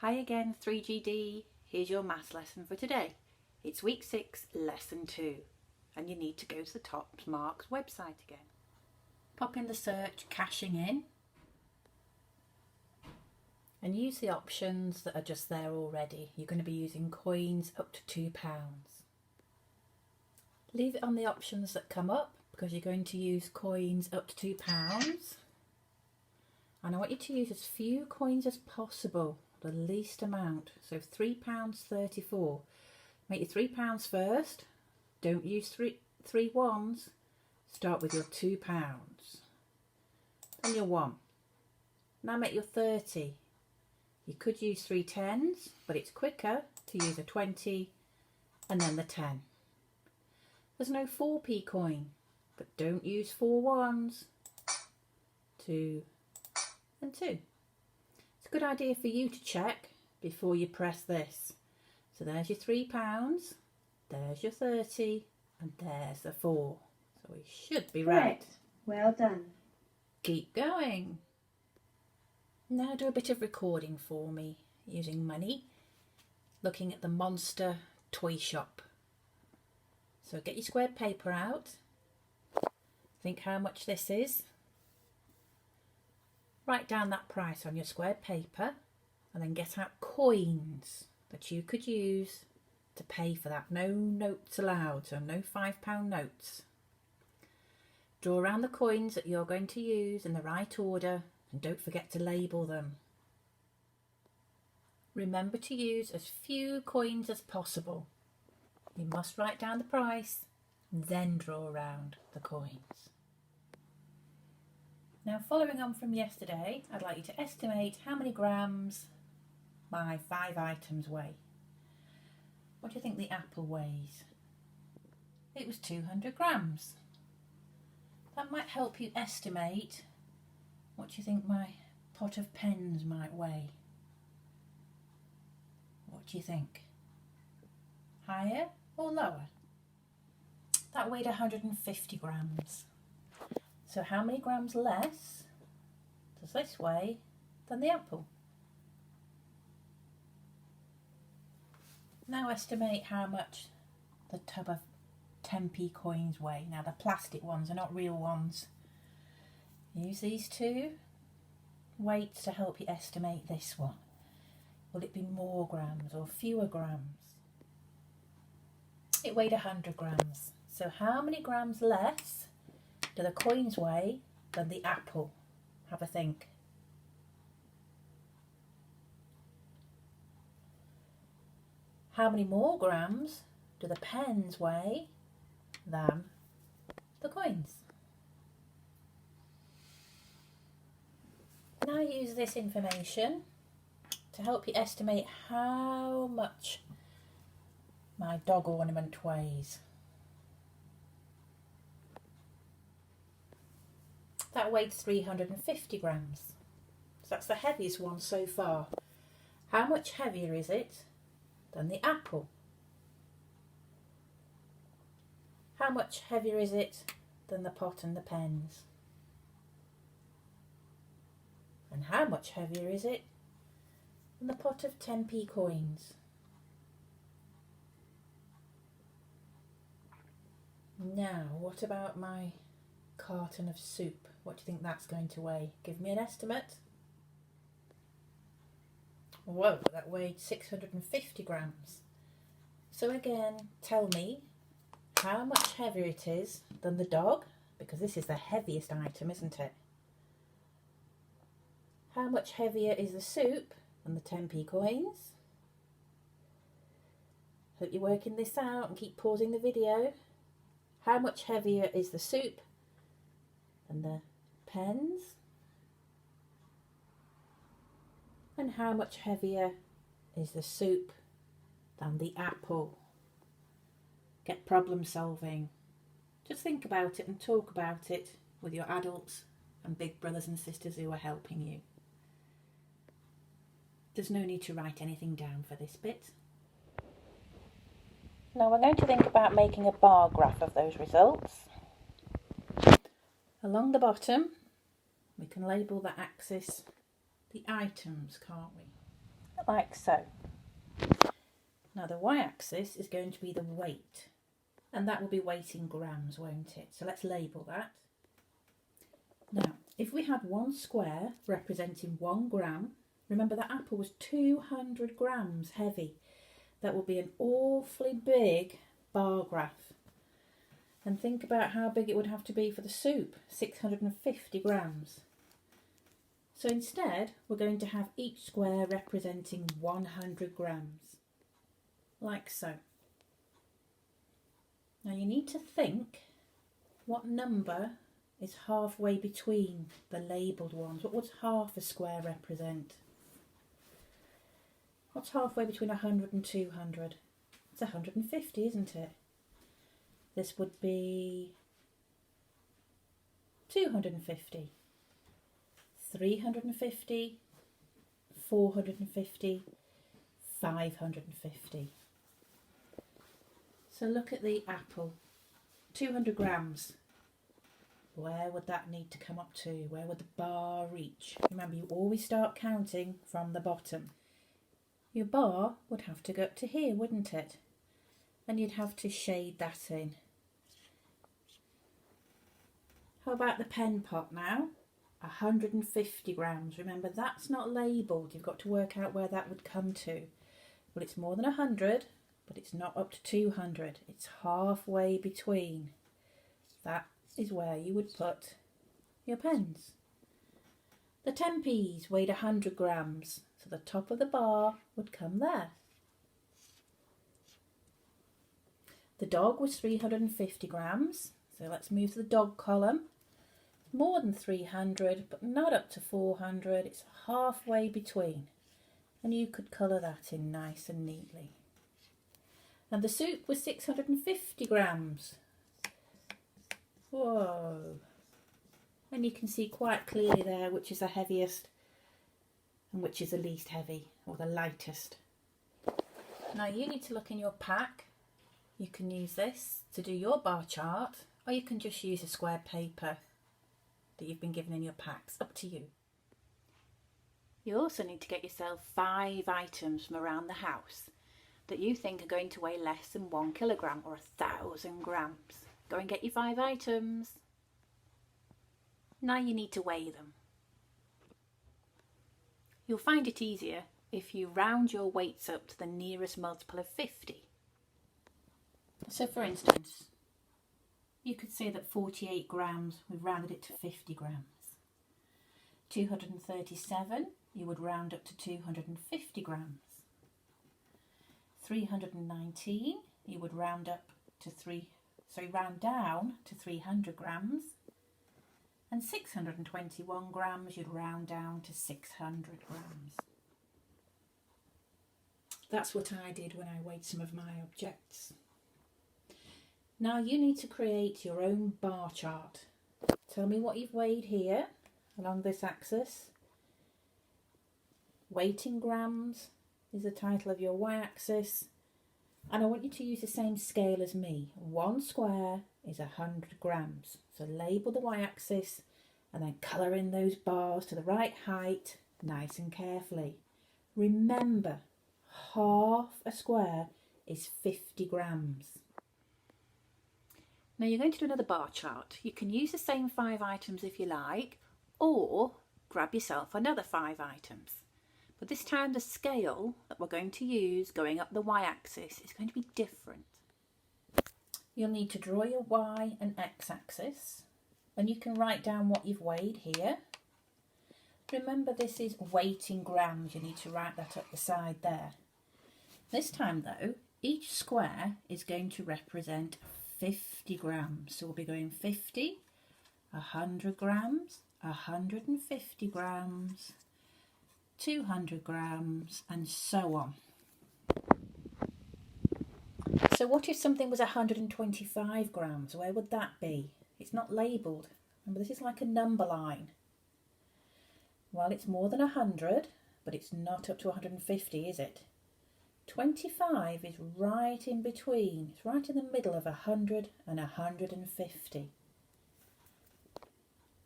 Hi again, 3GD. Here's your maths lesson for today. It's week 6, lesson 2, and you need to go to the Top Marks website again. Pop in the search cashing in and use the options that are just there already. You're going to be using coins up to £2. Leave it on the options that come up because you're going to use coins up to £2. And I want you to use as few coins as possible, the least amount. So £3.34. Make your £3 first. Don't use three ones. Start with your £2 and your 1. Now make your 30. You could use 3 tens, but it's quicker to use a 20 and then the 10. There's no 4p coin, but don't use 4 ones. 2 and 2. It's a good idea for you to check before you press this. So there's your £3, there's your 30, and there's the 4. So we should be right. Well done. Keep going. Now do a bit of recording for me using money, looking at the Monster toy shop. So get your squared paper out, think how much this is, write down that price on your squared paper and then get out coins that you could use to pay for that. No notes allowed, so no £5 notes. Draw around the coins that you're going to use in the right order and don't forget to label them. Remember to use as few coins as possible. You must write down the price, then draw around the coins. Now, following on from yesterday, I'd like you to estimate how many grams my 5 items weigh. What do you think the apple weighs? It was 200 grams. That might help you estimate what you think my pot of pens might weigh. What do you think? Higher or lower? That weighed 150 grams. So how many grams less does this weigh than the apple? Now estimate how much the tub of 10p coins weigh. Now the plastic ones are not real ones. Use these two weights to help you estimate this one. Will it be more grams or fewer grams? It weighed 100 grams. So how many grams less do the coins weigh than the apple? Have a think. How many more grams do the pens weigh than the coins? Now use this information to help you estimate how much my dog ornament weighs. That weighed 350 grams. So that's the heaviest one so far. How much heavier is it than the apple? How much heavier is it than the pot and the pens? And how much heavier is it than the pot of 10p coins? Now, what about my carton of soup? What do you think that's going to weigh? Give me an estimate. Whoa, that weighed 650 grams. So again, tell me how much heavier it is than the dog, because this is the heaviest item, isn't it? How much heavier is the soup than the 10p coins? Hope you're working this out and keep pausing the video. How much heavier is the soup than the pens? And how much heavier is the soup than the apple? Get problem solving. Just think about it and talk about it with your adults and big brothers and sisters who are helping you. There's no need to write anything down for this bit. Now we're going to think about making a bar graph of those results. Along the bottom, we can label the axis the items, can't we? like so. Now the y-axis is going to be the weight, and that will be weight in grams, won't it? So let's label that. Now, if we had one square representing 1 gram, remember that apple was 200 grams heavy. That would be an awfully big bar graph. And think about how big it would have to be for the soup, 650 grams. So instead, we're going to have each square representing 100 grams, like so. Now you need to think, what number is halfway between the labelled ones? What would half a square represent? What's halfway between 100 and 200? It's 150, isn't it? This would be 250, 350, 450, 550. So look at the apple, 200 grams. Where would that need to come up to? Where would the bar reach? Remember, you always start counting from the bottom. Your bar would have to go up to here, wouldn't it? And you'd have to shade that in. How about the pen pot now? 150 grams. Remember, that's not labelled. You've got to work out where that would come to. Well, it's more than 100, but it's not up to 200. It's halfway between. That is where you would put your pens. The 10p's weighed 100 grams, so the top of the bar would come there. The dog was 350 grams, so let's move to the dog column. More than 300, but not up to 400. It's halfway between, and you could colour that in nice and neatly. And the soup was 650 grams. Whoa. And you can see quite clearly there which is the heaviest and which is the least heavy, or the lightest. Now you need to look in your pack. You can use this to do your bar chart, or you can just use a square paper that you've been given in your packs, up to you. You also need to get yourself 5 items from around the house that you think are going to weigh less than 1 kilogram or 1,000 grams. Go and get your 5 items. Now you need to weigh them. You'll find it easier if you round your weights up to the nearest multiple of 50. So for instance, you could say that 48 grams, we've rounded it to 50 grams. 237, you would round up to 250 grams. 319, you would round down to 300 grams. And 621 grams, you'd round down to 600 grams. That's what I did when I weighed some of my objects. Now you need to create your own bar chart. Tell me what you've weighed here along this axis. Weight in grams is the title of your y-axis. And I want you to use the same scale as me. 1 square is 100 grams. So label the y-axis and then colour in those bars to the right height, nice and carefully. Remember, half a square is 50 grams. Now you're going to do another bar chart. You can use the same 5 items if you like, or grab yourself another 5 items. But this time the scale that we're going to use going up the y-axis is going to be different. You'll need to draw your y and x-axis, and you can write down what you've weighed here. Remember, this is weight in grams. You need to write that up the side there. This time though, each square is going to represent 50 grams. So we'll be going 50, 100 grams, 150 grams, 200 grams, and so on. So what if something was 125 grams? Where would that be? It's not labelled. Remember, this is like a number line. Well, it's more than 100, but it's not up to 150, is it? 25 is right in between. It's right in the middle of 100 and 150.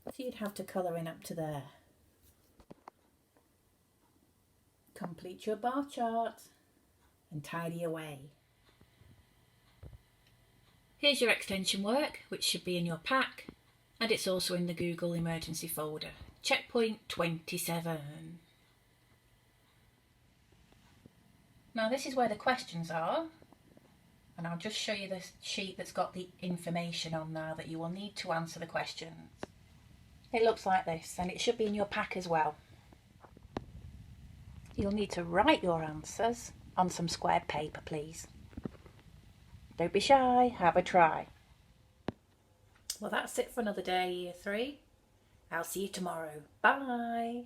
So you'd have to colour in up to there. complete your bar chart and tidy away. Here's your extension work, which should be in your pack, and it's also in the Google emergency folder. Checkpoint 27. Now this is where the questions are, and I'll just show you the sheet that's got the information on now that you will need to answer the questions. It looks like this, and it should be in your pack as well. You'll need to write your answers on some squared paper, please. Don't be shy, have a try. Well, that's it for another day, Year 3. I'll see you tomorrow. Bye.